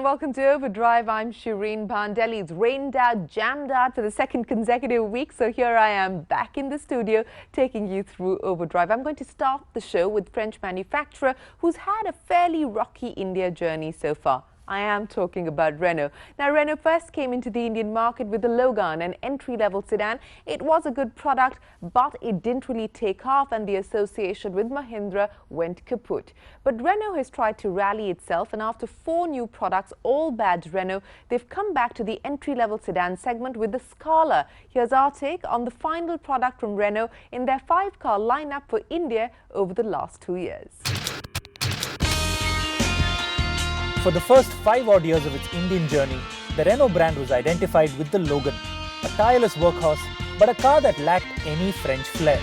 and welcome to Overdrive. I'm Srikanth. Delhi's rained out, jammed out for the second consecutive week. So here I am back in the studio taking you through Overdrive. I'm going to start the show with French manufacturer who's had a fairly rocky India journey so far. I am talking about Renault. Now, Renault first came into the Indian market with the Logan, an entry-level sedan. It was a good product, but it didn't really take off and the association with Mahindra went kaput. But Renault has tried to rally itself, and after 4 new products, all badged Renault, they've come back to the entry-level sedan segment with the Scala. Here's our take on the final product from Renault in their 5-car lineup for India over the last 2 years. For the first 5 odd years of its Indian journey, the Renault brand was identified with the Logan, a tireless workhorse, but a car that lacked any French flair.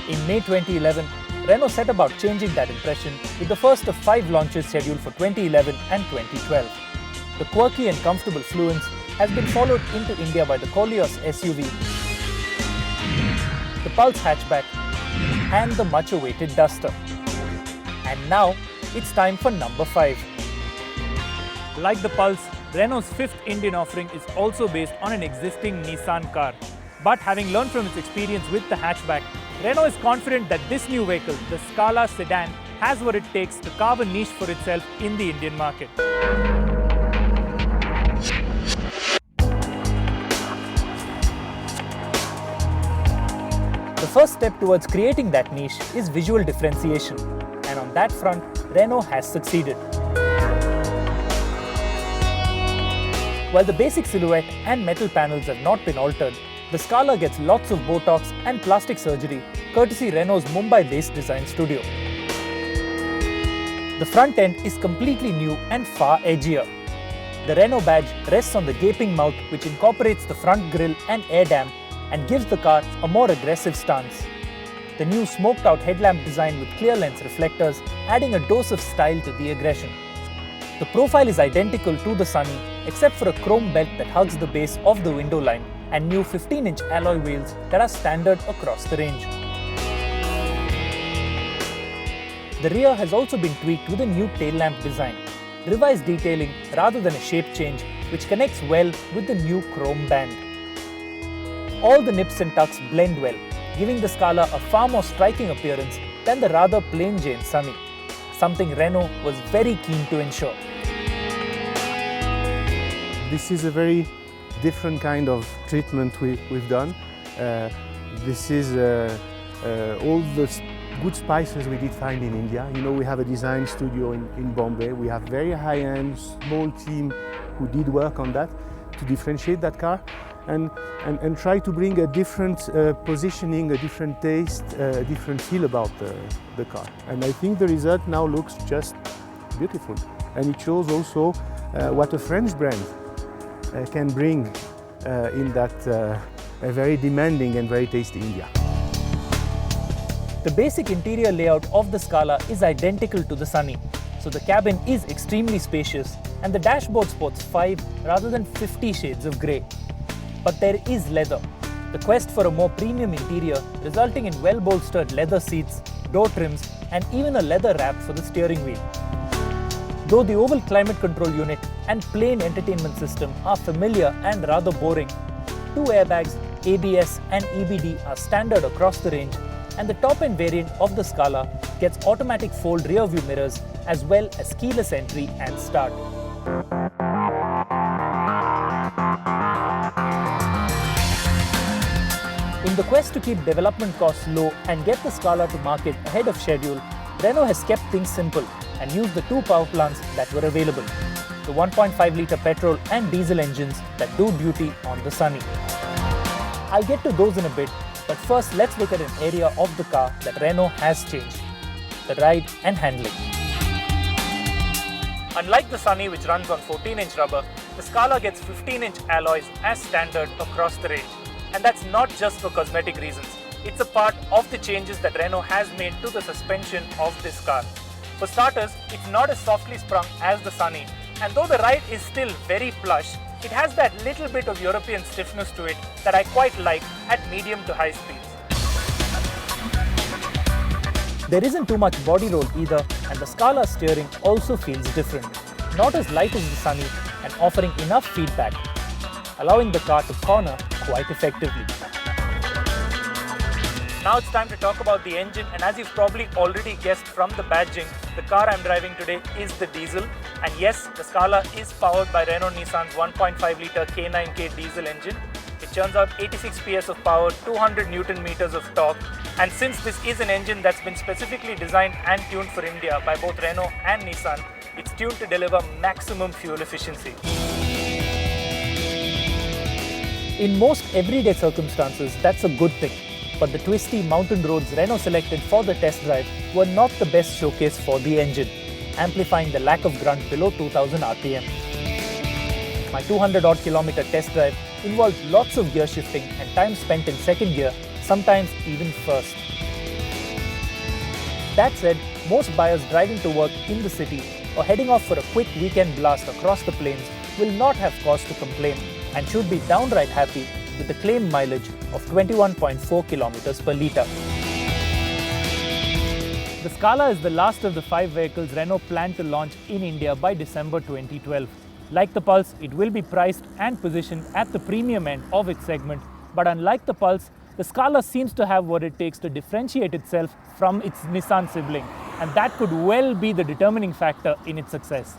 In May 2011, Renault set about changing that impression with the first of 5 launches scheduled for 2011 and 2012. The quirky and comfortable Fluence has been followed into India by the Koleos SUV, the Pulse hatchback, and the much-awaited Duster. And now, it's time for number 5. Like the Pulse, Renault's 5th Indian offering is also based on an existing Nissan car. But having learned from its experience with the hatchback, Renault is confident that this new vehicle, the Scala sedan, has what it takes to carve a niche for itself in the Indian market. The first step towards creating that niche is visual differentiation. And on that front, Renault has succeeded. While the basic silhouette and metal panels have not been altered, the Scala gets lots of Botox and plastic surgery courtesy Renault's Mumbai-based design studio. The front end is completely new and far edgier. The Renault badge rests on the gaping mouth, which incorporates the front grille and air dam and gives the car a more aggressive stance. The new smoked-out headlamp design with clear lens reflectors, adding a dose of style to the aggression. The profile is identical to the Sunny, except for a chrome belt that hugs the base of the window line and new 15-inch alloy wheels that are standard across the range. The rear has also been tweaked with a new tail lamp design, revised detailing rather than a shape change, which connects well with the new chrome band. All the nips and tucks blend well, giving the Scala a far more striking appearance than the rather plain Jane Sunny, something Renault was very keen to ensure. This is a very different kind of treatment we've done. This is all the good spices we did find in India. You know, we have a design studio in Bombay. We have very high-end, small team who did work on that to differentiate that car. And try to bring a different positioning, a different taste, a different feel about the car. And I think the result now looks just beautiful. And it shows also what a French brand can bring in that a very demanding and very tasty India. The basic interior layout of the Scala is identical to the Sunny, so the cabin is extremely spacious and the dashboard sports 5 rather than 50 shades of grey. But there is leather, the quest for a more premium interior resulting in well-bolstered leather seats, door trims and even a leather wrap for the steering wheel. Though the oval climate control unit and plain entertainment system are familiar and rather boring, 2 airbags, ABS and EBD are standard across the range, and the top-end variant of the Scala gets automatic fold rear-view mirrors as well as keyless entry and start. In the quest to keep development costs low and get the Scala to market ahead of schedule, Renault has kept things simple and used the 2 power plants that were available, the 1.5-litre petrol and diesel engines that do duty on the Sunny. I'll get to those in a bit, but first let's look at an area of the car that Renault has changed: the ride and handling. Unlike the Sunny, which runs on 14-inch rubber, the Scala gets 15-inch alloys as standard across the range. And that's not just for cosmetic reasons. It's a part of the changes that Renault has made to the suspension of this car. For starters, it's not as softly sprung as the Sunny, and though the ride is still very plush, it has that little bit of European stiffness to it that I quite like at medium to high speeds. There isn't too much body roll either, And the Scala steering also feels different, not as light as the Sunny and offering enough feedback, allowing the car to corner quite effectively. Now it's time to talk about the engine, and as you've probably already guessed from the badging, the car I'm driving today is the diesel. And yes, the Scala is powered by Renault Nissan's 1.5-litre K9K diesel engine. It churns out 86 PS of power, 200 Newton meters of torque. And since this is an engine that's been specifically designed and tuned for India by both Renault and Nissan, it's tuned to deliver maximum fuel efficiency. In most everyday circumstances, that's a good thing. But the twisty mountain roads Renault selected for the test drive were not the best showcase for the engine, amplifying the lack of grunt below 2000 RPM. My 200-odd kilometer test drive involved lots of gear shifting and time spent in second gear, sometimes even first. That said, most buyers driving to work in the city or heading off for a quick weekend blast across the plains will not have cause to complain and should be downright happy with the claimed mileage of 21.4 kilometers per litre. The Scala is the last of the 5 vehicles Renault planned to launch in India by December 2012. Like the Pulse, it will be priced and positioned at the premium end of its segment, but unlike the Pulse, the Scala seems to have what it takes to differentiate itself from its Nissan sibling, and that could well be the determining factor in its success.